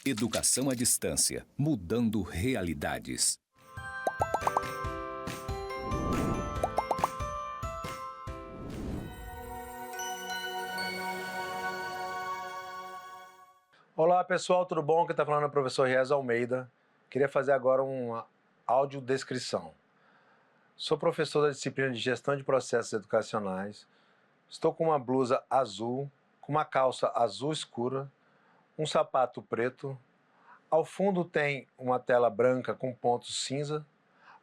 Educação à distância, mudando realidades. Olá pessoal, tudo bom? Quem está falando é o professor Riez Almeida. Queria fazer agora uma audiodescrição. Sou professor da disciplina de Gestão de Processos Educacionais. Estou com uma blusa azul, com uma calça azul escura, um sapato preto. Ao fundo tem uma tela branca com pontos cinza.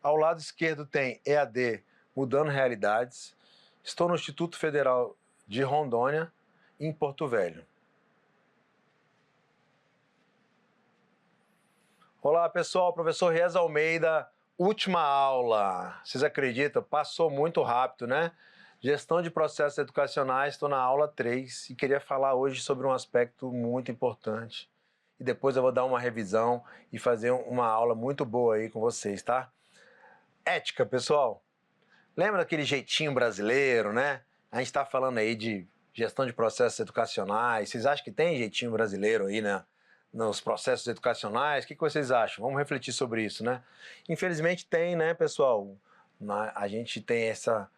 Ao lado esquerdo tem EAD Mudando Realidades. Estou no Instituto Federal de Rondônia, em Porto Velho. Olá pessoal, professor Riez Almeida, última aula. Vocês acreditam? Passou muito rápido, né? Gestão de processos educacionais, estou na aula 3 e queria falar hoje sobre um aspecto muito importante. E depois eu vou dar uma revisão e fazer uma aula muito boa aí com vocês, tá? Ética, pessoal. Lembra daquele jeitinho brasileiro, né? A gente está falando aí de gestão de processos educacionais. Vocês acham que tem jeitinho brasileiro aí, né? Nos processos educacionais, o que vocês acham? Vamos refletir sobre isso, né? Infelizmente tem, né, pessoal? A gente tem essa...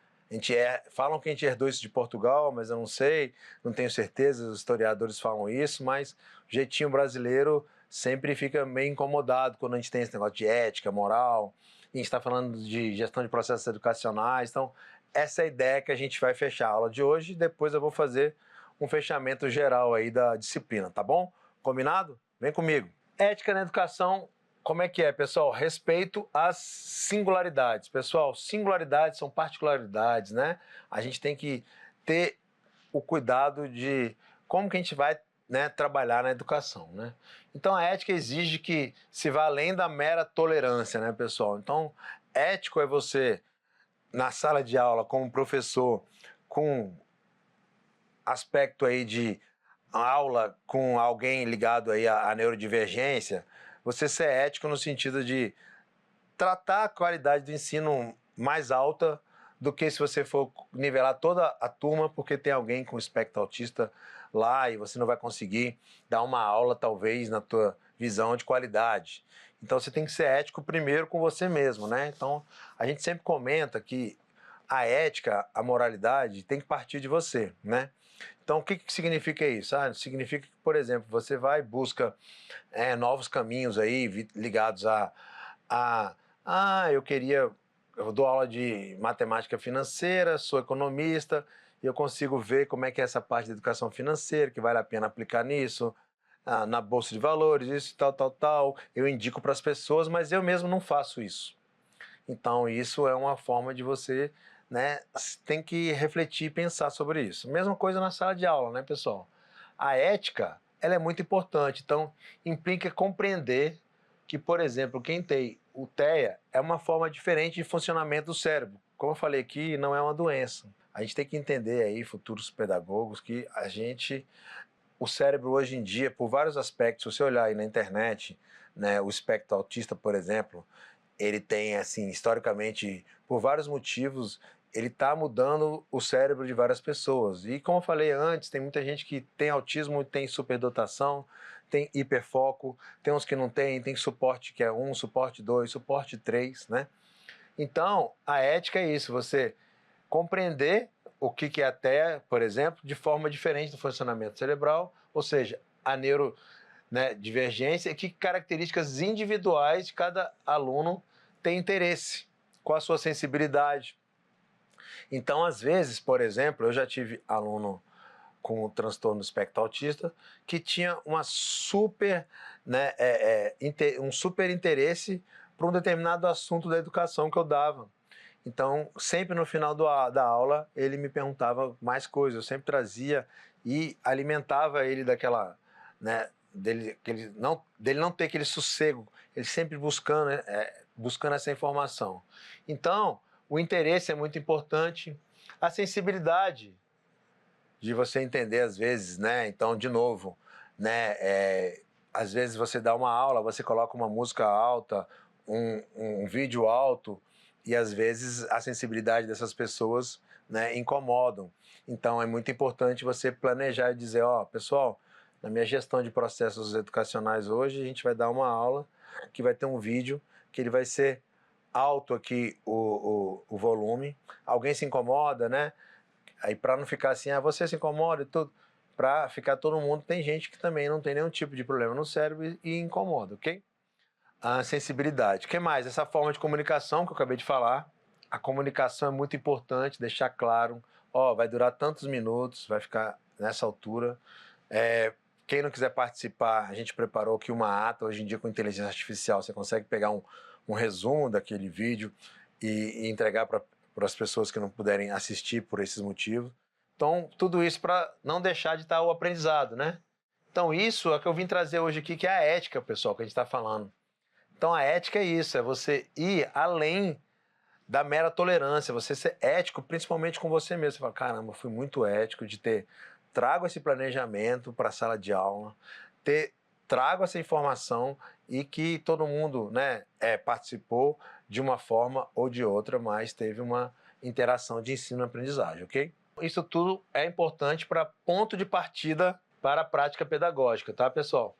falam que a gente herdou isso de Portugal, mas eu não sei, não tenho certeza, os historiadores falam isso, mas o jeitinho brasileiro sempre fica meio incomodado quando a gente tem esse negócio de ética, moral, e a gente está falando de gestão de processos educacionais, então essa é a ideia que a gente vai fechar a aula de hoje, e depois eu vou fazer um fechamento geral aí da disciplina, tá bom? Combinado? Vem comigo. Ética na educação, como é que é, pessoal? Respeito às singularidades. Pessoal, singularidades são particularidades, né? A gente tem que ter o cuidado de como que a gente vai, né, trabalhar na educação, né? Então, a ética exige que se vá além da mera tolerância, né, pessoal? Então, ético é você, na sala de aula, como professor, com aspecto aí de aula com alguém ligado aí à neurodivergência, você ser ético no sentido de tratar a qualidade do ensino mais alta do que se você for nivelar toda a turma porque tem alguém com espectro autista lá e você não vai conseguir dar uma aula, talvez, na tua visão de qualidade. Então, você tem que ser ético primeiro com você mesmo, né? Então, a gente sempre comenta que a ética, a moralidade, tem que partir de você, né? Então, o que significa isso? Significa que, por exemplo, você vai e busca novos caminhos aí ligados eu dou aula de matemática financeira, sou economista, e eu consigo ver como é que é essa parte da educação financeira, que vale a pena aplicar nisso, na Bolsa de Valores, isso, tal. Eu indico para as pessoas, mas eu mesmo não faço isso. Então, isso é uma forma de você, né, tem que refletir e pensar sobre isso. Mesma coisa na sala de aula, né, pessoal? A ética, ela é muito importante, então implica compreender que, por exemplo, quem tem o TEA é uma forma diferente de funcionamento do cérebro. Como eu falei aqui, não é uma doença. A gente tem que entender aí, futuros pedagogos, que o cérebro hoje em dia, por vários aspectos, se você olhar aí na internet, né, o espectro autista, por exemplo, ele tem, assim, historicamente, por vários motivos, ele está mudando o cérebro de várias pessoas. E como eu falei antes, tem muita gente que tem autismo, tem superdotação, tem hiperfoco, tem uns que não tem suporte que é 1, suporte 2, suporte 3, né? Então, a ética é isso, você compreender o que é a TEA, por exemplo, de forma diferente do funcionamento cerebral, ou seja, a divergência e que características individuais de cada aluno tem interesse, qual a sua sensibilidade. Então, às vezes, por exemplo, eu já tive aluno com o transtorno do espectro autista que tinha um super interesse para um determinado assunto da educação que eu dava. Então, sempre no final da aula, ele me perguntava mais coisas, eu sempre trazia e alimentava ele daquela, né, dele não ter aquele sossego, ele sempre buscando essa informação. Então, o interesse é muito importante, a sensibilidade de você entender às vezes, né? Então, de novo, né, às vezes você dá uma aula, você coloca uma música alta, um vídeo alto, e às vezes a sensibilidade dessas pessoas, né, incomodam. Então é muito importante você planejar e dizer, pessoal, Na minha gestão de processos educacionais hoje, a gente vai dar uma aula que vai ter um vídeo que ele vai ser alto aqui o volume. Alguém se incomoda, né? Aí para não ficar assim, você se incomoda e tudo, para ficar todo mundo, tem gente que também não tem nenhum tipo de problema no cérebro e incomoda, ok? A sensibilidade. O que mais? Essa forma de comunicação que eu acabei de falar. A comunicação é muito importante, deixar claro, vai durar tantos minutos, vai ficar nessa altura. Quem não quiser participar, a gente preparou aqui uma ata. Hoje em dia, com inteligência artificial, você consegue pegar um resumo daquele vídeo e entregar para as pessoas que não puderem assistir por esses motivos. Então, tudo isso para não deixar de estar o aprendizado, né? Então, isso é o que eu vim trazer hoje aqui, que é a ética, pessoal, que a gente está falando. Então, a ética é isso, é você ir além da mera tolerância, você ser ético, principalmente com você mesmo. Você fala, caramba, eu fui muito ético de ter trago esse planejamento para a sala de aula, trago essa informação e que todo mundo, né, participou de uma forma ou de outra, mas teve uma interação de ensino-aprendizagem, ok? Isso tudo é importante para ponto de partida para a prática pedagógica, tá, pessoal?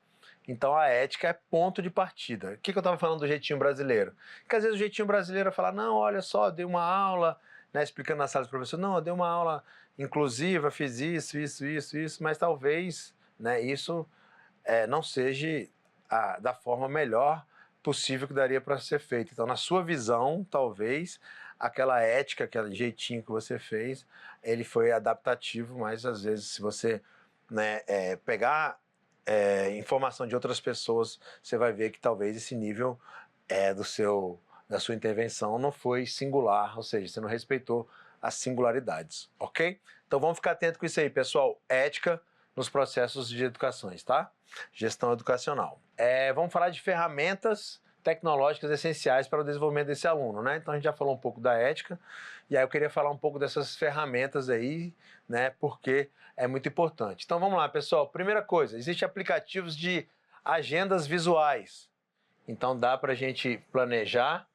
Então a ética é ponto de partida. O que eu estava falando do jeitinho brasileiro? Porque às vezes o jeitinho brasileiro fala, não, olha só, dei uma aula, né, explicando na sala do professor, não, eu dei uma aula inclusiva, fiz isso, mas talvez, né, isso não seja da forma melhor possível que daria para ser feito. Então, na sua visão, talvez, aquela ética, aquele jeitinho que você fez, ele foi adaptativo, mas às vezes se você, né, pegar informação de outras pessoas, você vai ver que talvez esse nível da sua intervenção não foi singular, ou seja, você não respeitou as singularidades, ok? Então vamos ficar atento com isso aí, pessoal. Ética nos processos de educações, tá? Gestão educacional. Vamos falar de ferramentas tecnológicas essenciais para o desenvolvimento desse aluno, né? Então a gente já falou um pouco da ética, e aí eu queria falar um pouco dessas ferramentas aí, né? Porque é muito importante. Então vamos lá, pessoal. Primeira coisa, existem aplicativos de agendas visuais. Então dá para a gente planejar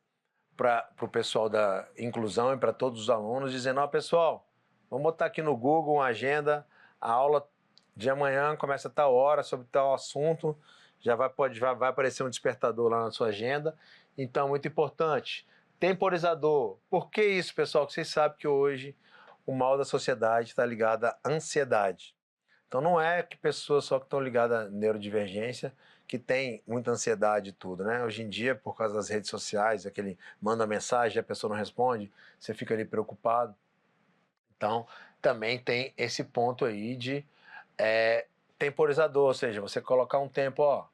para o pessoal da inclusão e para todos os alunos, dizendo, pessoal, vamos botar aqui no Google uma agenda, a aula de amanhã começa a tal hora, sobre tal assunto, já vai aparecer um despertador lá na sua agenda. Então, muito importante, temporizador. Por que isso, pessoal? Porque vocês sabem que hoje o mal da sociedade está ligado à ansiedade. Então, não é que pessoas só que estão ligadas à neurodivergência que tem muita ansiedade e tudo, né? Hoje em dia, por causa das redes sociais, aquele manda mensagem, a pessoa não responde, você fica ali preocupado. Então, também tem esse ponto aí de temporizador, ou seja, você colocar um tempo,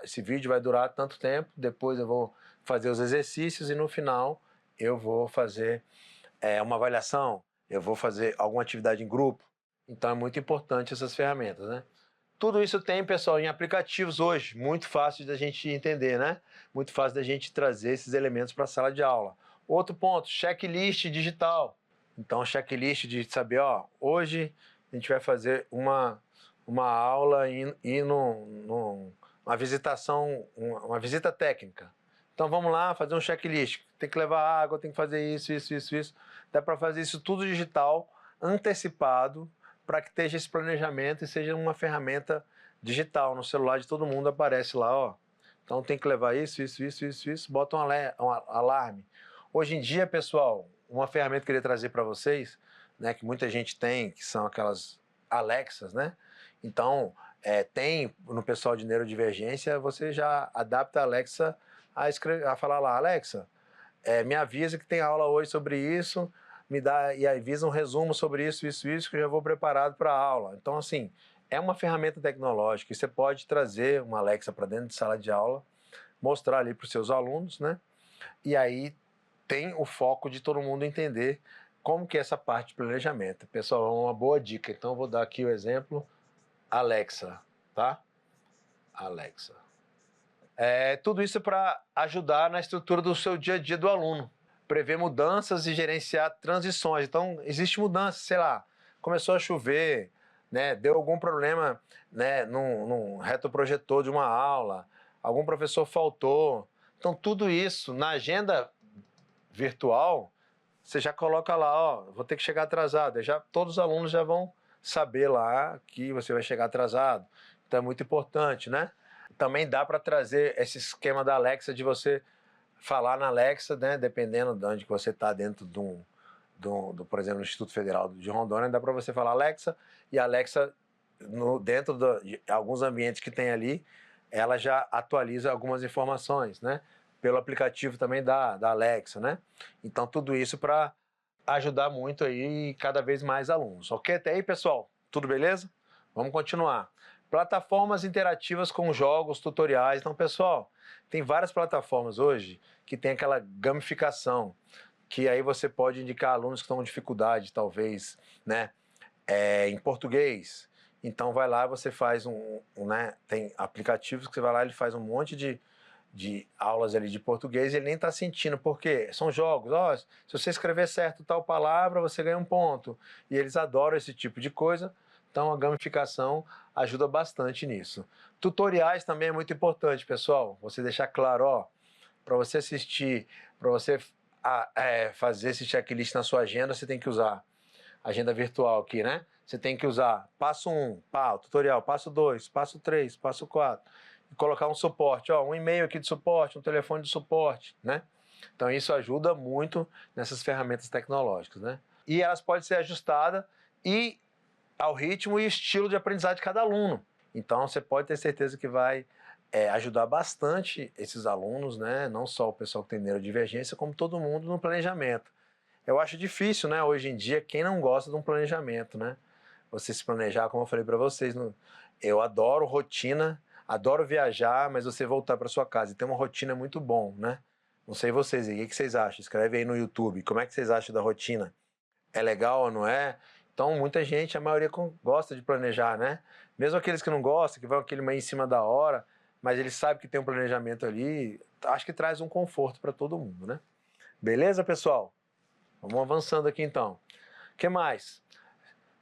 esse vídeo vai durar tanto tempo, depois eu vou fazer os exercícios e no final eu vou fazer uma avaliação, eu vou fazer alguma atividade em grupo. Então é muito importante essas ferramentas, né? Tudo isso tem, pessoal, em aplicativos hoje, muito fácil da gente entender, né? Muito fácil da gente trazer esses elementos para a sala de aula. Outro ponto, checklist digital. Então, checklist de saber, hoje a gente vai fazer uma aula e uma visitação, uma visita técnica. Então, vamos lá fazer um checklist. Tem que levar água, tem que fazer isso. Dá para fazer isso tudo digital, antecipado, para que esteja esse planejamento e seja uma ferramenta digital. No celular de todo mundo aparece lá, Então tem que levar isso, bota um alarme. Hoje em dia, pessoal, uma ferramenta que eu queria trazer para vocês, né, que muita gente tem, que são aquelas Alexas, né? Então, tem no pessoal de neurodivergência, você já adapta a Alexa a falar lá, Alexa, me avisa que tem aula hoje sobre isso, me dá e avisa um resumo sobre isso, que eu já vou preparado para a aula. Então, assim, é uma ferramenta tecnológica e você pode trazer uma Alexa para dentro de sala de aula, mostrar ali para os seus alunos, né? E aí tem o foco de todo mundo entender como que é essa parte de planejamento. Pessoal, é uma boa dica. Então, eu vou dar aqui o exemplo Alexa, tá? Alexa. Tudo isso para ajudar na estrutura do seu dia a dia do aluno. Prever mudanças e gerenciar transições. Então, existe mudança, sei lá, começou a chover, né, deu algum problema, né, num retroprojetor de uma aula, algum professor faltou. Então, tudo isso na agenda virtual, você já coloca lá, vou ter que chegar atrasado. Todos os alunos já vão saber lá que você vai chegar atrasado. Então é muito importante, né? Também dá para trazer esse esquema da Alexa de você falar na Alexa, né? Dependendo de onde você está dentro por exemplo, no Instituto Federal de Rondônia, dá para você falar Alexa, e a Alexa, dentro de alguns ambientes que tem ali, ela já atualiza algumas informações, né? Pelo aplicativo também da Alexa, né? Então, tudo isso para ajudar muito aí cada vez mais alunos. Ok? Até aí, pessoal? Tudo beleza? Vamos continuar. Plataformas interativas com jogos, tutoriais. Então, pessoal, tem várias plataformas hoje que tem aquela gamificação, que aí você pode indicar alunos que estão com dificuldade, talvez, né, em português. Então, vai lá, você faz né, tem aplicativos que você vai lá, ele faz um monte de aulas ali de português e ele nem está sentindo, porque são jogos. Ó, se você escrever certo tal palavra, você ganha um ponto. E eles adoram esse tipo de coisa, então a gamificação ajuda bastante nisso. Tutoriais também é muito importante, pessoal. Você deixar claro, ó, para você assistir, para você fazer esse checklist na sua agenda, você tem que usar agenda virtual aqui, né? Você tem que usar passo 1, tutorial, passo 2, passo 3, passo 4. E colocar um suporte, ó, um e-mail aqui de suporte, um telefone de suporte, né? Então isso ajuda muito nessas ferramentas tecnológicas, né? E elas podem ser ajustadas e ao ritmo e estilo de aprendizagem de cada aluno. Então você pode ter certeza que vai ajudar bastante esses alunos, né? Não só o pessoal que tem neurodivergência, como todo mundo no planejamento. Eu acho difícil, né, hoje em dia, quem não gosta de um planejamento, né? Você se planejar, como eu falei para vocês, eu adoro rotina, adoro viajar, mas você voltar para sua casa e ter uma rotina é muito bom, né? Não sei vocês, o que vocês acham? Escreve aí no YouTube, como é que vocês acham da rotina? É legal ou não é? Então, muita gente, a maioria gosta de planejar, né? Mesmo aqueles que não gostam, que vão aquele meio em cima da hora, mas eles sabem que tem um planejamento ali, acho que traz um conforto para todo mundo, né? Beleza, pessoal? Vamos avançando aqui então. O que mais?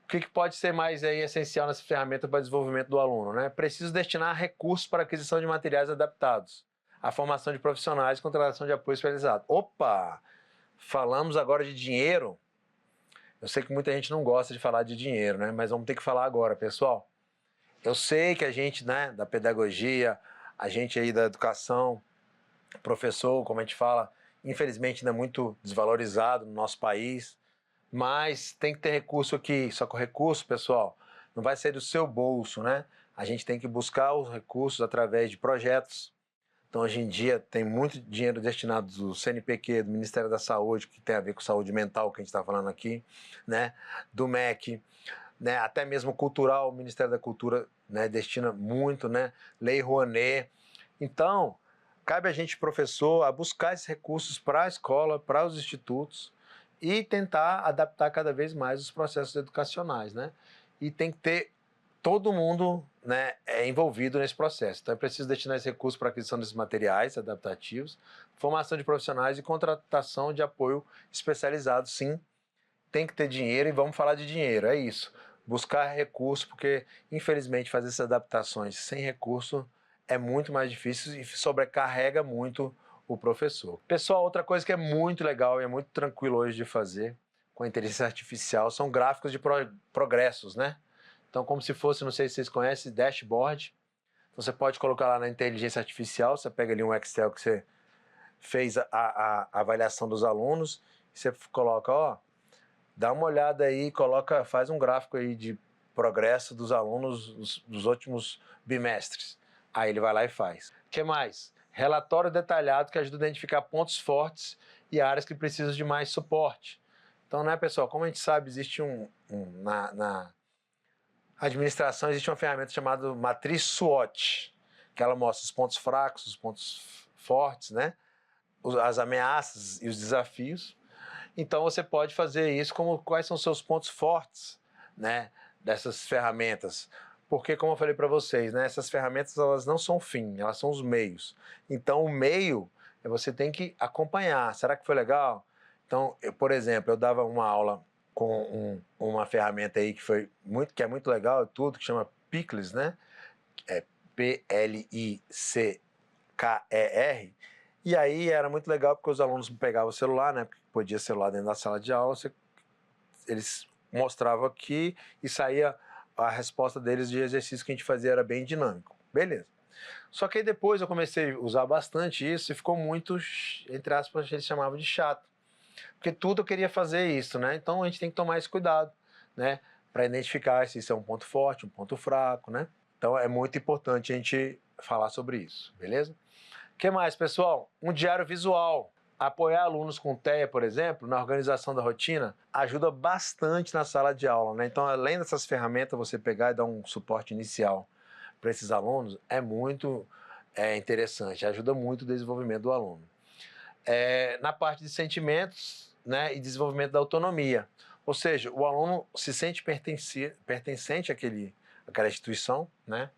O que pode ser mais aí essencial nessa ferramenta para o desenvolvimento do aluno, né? Preciso destinar recursos para aquisição de materiais adaptados, a formação de profissionais e contratação de apoio especializado. Opa! Falamos agora de dinheiro. Eu sei que muita gente não gosta de falar de dinheiro, né? Mas vamos ter que falar agora, pessoal. Eu sei que a gente, né, da pedagogia, a gente aí da educação, professor, como a gente fala, infelizmente ainda é muito desvalorizado no nosso país, mas tem que ter recurso aqui. Só que o recurso, pessoal, não vai sair do seu bolso, né? A gente tem que buscar os recursos através de projetos. Então, hoje em dia, tem muito dinheiro destinado do CNPq, do Ministério da Saúde, que tem a ver com saúde mental, que a gente está falando aqui, né? Do MEC, né? Até mesmo cultural, o Ministério da Cultura, né, destina muito, né? Lei Rouanet. Então, cabe a gente, professor, a buscar esses recursos para a escola, para os institutos e tentar adaptar cada vez mais os processos educacionais, né? E tem que ter todo mundo, né, envolvido nesse processo. Então é preciso destinar esse recurso para a aquisição desses materiais adaptativos, formação de profissionais e contratação de apoio especializado, sim. Tem que ter dinheiro e vamos falar de dinheiro, é isso. Buscar recurso, porque infelizmente fazer essas adaptações sem recurso é muito mais difícil e sobrecarrega muito o professor. Pessoal, outra coisa que é muito legal e é muito tranquilo hoje de fazer com a inteligência artificial são gráficos de progressos, né? Então, como se fosse, não sei se vocês conhecem, dashboard. Você pode colocar lá na inteligência artificial, você pega ali um Excel que você fez a avaliação dos alunos, e você coloca, ó, dá uma olhada aí, coloca, faz um gráfico aí de progresso dos alunos dos últimos bimestres. Aí ele vai lá e faz. O que mais? Relatório detalhado que ajuda a identificar pontos fortes e áreas que precisam de mais suporte. Então, né, pessoal, como a gente sabe, existe na administração existe uma ferramenta chamada matriz SWOT, que ela mostra os pontos fracos, os pontos fortes, né? As ameaças e os desafios. Então você pode fazer isso como quais são os seus pontos fortes, né, dessas ferramentas. Porque, como eu falei para vocês, né, essas ferramentas elas não são o fim, elas são os meios. Então o meio você tem que acompanhar. Será que foi legal? Então, por exemplo, eu dava uma aula com uma ferramenta aí que é muito legal, tudo que chama Picles, né? É Plicker. E aí era muito legal porque os alunos pegavam o celular, né? Porque podia celular dentro da sala de aula, eles mostrava aqui e saía a resposta deles de exercício que a gente fazia, era bem dinâmico. Beleza. Só que aí depois eu comecei a usar bastante isso e ficou muito, entre aspas, eles chamavam de chato. Porque tudo eu queria fazer isso, né? Então a gente tem que tomar esse cuidado, né? Para identificar se isso é um ponto forte, um ponto fraco, né? Então é muito importante a gente falar sobre isso, beleza? O que mais, pessoal? Um diário visual. Apoiar alunos com TEA, por exemplo, na organização da rotina, ajuda bastante na sala de aula, né? Então, além dessas ferramentas, você pegar e dar um suporte inicial para esses alunos é muito interessante, ajuda muito o desenvolvimento do aluno. Na parte de sentimentos, né, e desenvolvimento da autonomia, ou seja, o aluno se sente pertencente àquela instituição, né,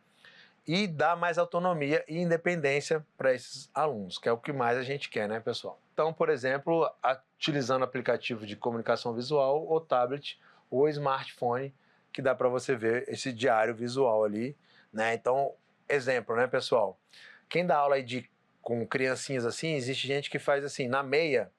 e dá mais autonomia e independência para esses alunos, que é o que mais a gente quer, né, pessoal? Então, por exemplo, utilizando aplicativo de comunicação visual, ou tablet, ou smartphone, que dá para você ver esse diário visual ali, né? Então, exemplo, né, pessoal? Quem dá aula aí com criancinhas assim, existe gente que faz assim, na meia,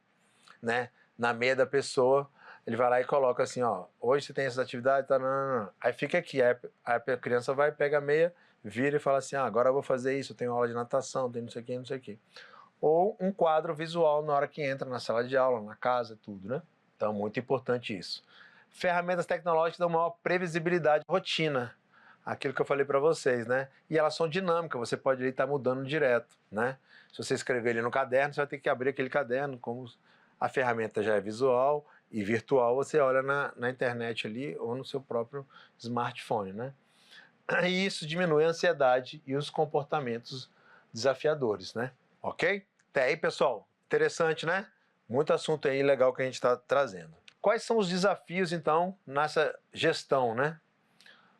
né? Na meia da pessoa, ele vai lá e coloca assim, ó, hoje você tem essa atividade, tá, não. Aí fica aqui, aí a criança vai, pega a meia, vira e fala assim, agora eu vou fazer isso, eu tenho aula de natação, tenho não sei o que, não sei o que. Ou um quadro visual na hora que entra na sala de aula, na casa, tudo, né? Então, muito importante isso. Ferramentas tecnológicas dão maior previsibilidade, rotina, aquilo que eu falei para vocês, né? E elas são dinâmicas, você pode estar mudando direto, né? Se você escrever ali no caderno, você vai ter que abrir aquele caderno, como a ferramenta já é visual e virtual, você olha na internet ali ou no seu próprio smartphone, né? E isso diminui a ansiedade e os comportamentos desafiadores, né? Ok? Até aí, pessoal. Interessante, né? Muito assunto aí legal que a gente está trazendo. Quais são os desafios, então, nessa gestão, né?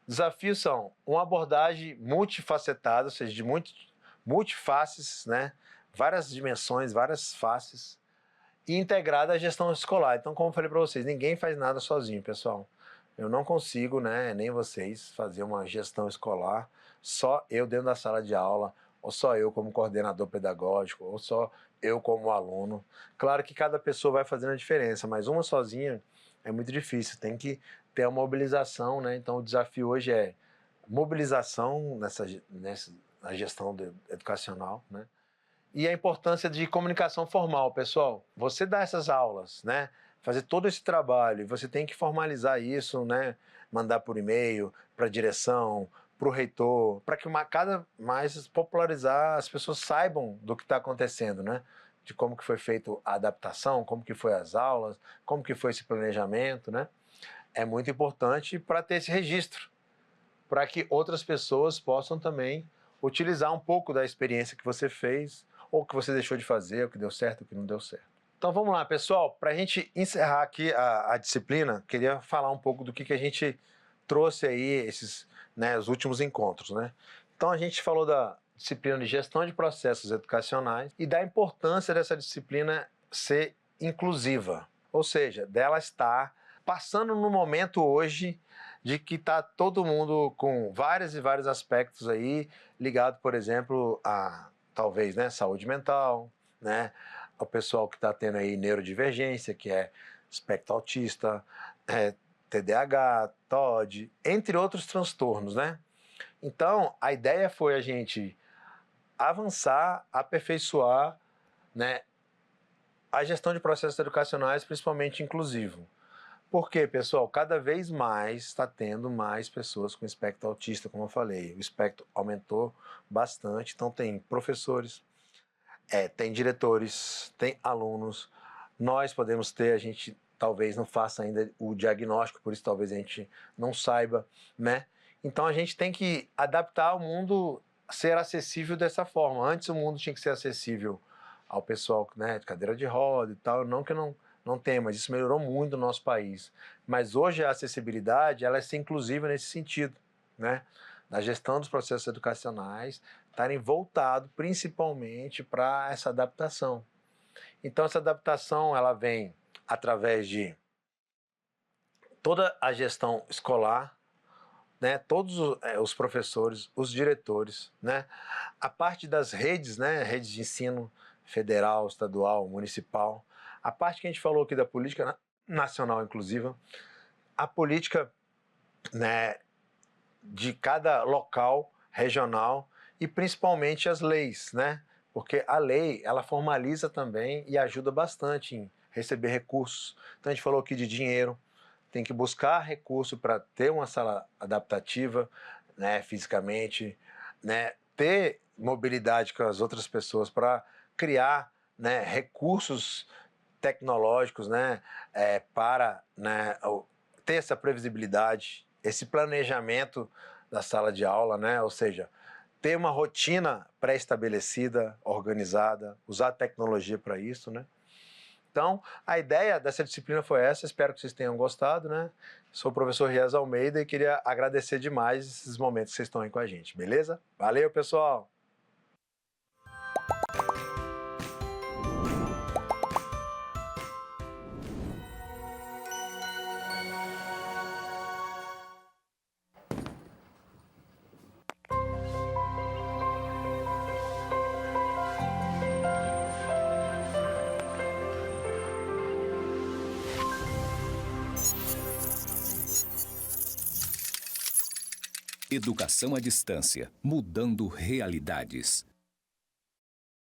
Desafios são uma abordagem multifacetada, ou seja, de multifaces, né? Várias dimensões, várias faces, e integrada à gestão escolar. Então, como eu falei para vocês, ninguém faz nada sozinho, pessoal. Eu não consigo, né, nem vocês, fazer uma gestão escolar, só eu dentro da sala de aula, ou só eu como coordenador pedagógico, ou só eu como aluno. Claro que cada pessoa vai fazendo a diferença, mas uma sozinha é muito difícil, tem que ter uma mobilização, né? Então o desafio hoje é mobilização na gestão educacional, né? E a importância de comunicação formal, pessoal. Você dá essas aulas, né? Fazer todo esse trabalho, você tem que formalizar isso, né? Mandar por e-mail, para a direção, para o reitor, para que cada mais popularizar, as pessoas saibam do que está acontecendo, né? De como que foi feita a adaptação, como que foi as aulas, como que foi esse planejamento, né? É muito importante para ter esse registro, para que outras pessoas possam também utilizar um pouco da experiência que você fez, ou que você deixou de fazer, o que deu certo, o que não deu certo. Então vamos lá, pessoal. Para a gente encerrar aqui a disciplina, queria falar um pouco do que a gente trouxe aí, os últimos encontros, né? Então a gente falou da disciplina de gestão de processos educacionais e da importância dessa disciplina ser inclusiva, ou seja, dela estar passando no momento hoje de que está todo mundo com vários e vários aspectos aí ligado, por exemplo, a talvez, né, saúde mental, né, o pessoal que está tendo aí neurodivergência, que é espectro autista, TDAH, TOD, entre outros transtornos, né? Então, a ideia foi a gente avançar, aperfeiçoar, né, a gestão de processos educacionais, principalmente inclusivo. Por quê, pessoal? Cada vez mais está tendo mais pessoas com espectro autista, como eu falei. O espectro aumentou bastante, então tem professores, tem diretores, tem alunos. Nós podemos ter, a gente talvez não faça ainda o diagnóstico, por isso talvez a gente não saiba, né? Então a gente tem que adaptar o mundo a ser acessível dessa forma. Antes o mundo tinha que ser acessível ao pessoal, né, de cadeira de roda e tal, não que não tem, mas isso melhorou muito no nosso país. Mas hoje a acessibilidade, ela é ser inclusiva nesse sentido, né? Na gestão dos processos educacionais, estarem voltados principalmente para essa adaptação. Então essa adaptação, ela vem através de toda a gestão escolar, né? Todos os professores, os diretores, né? A parte das redes, né? Redes de ensino federal, estadual, municipal, a parte que a gente falou aqui da política nacional inclusiva, a política, né, de cada local regional e principalmente as leis, né? Porque a lei, ela formaliza também e ajuda bastante em receber recursos. Então a gente falou aqui de dinheiro, tem que buscar recurso para ter uma sala adaptativa, né, fisicamente, né, ter mobilidade com as outras pessoas para criar, né, recursos tecnológicos, né, para, né, ter essa previsibilidade, esse planejamento da sala de aula, né, ou seja, ter uma rotina pré-estabelecida, organizada, usar tecnologia para isso, né? Então, a ideia dessa disciplina foi essa, espero que vocês tenham gostado, né? Sou o professor Rias Almeida e queria agradecer demais esses momentos que vocês estão aí com a gente, beleza? Valeu, pessoal! Educação à distância, mudando realidades.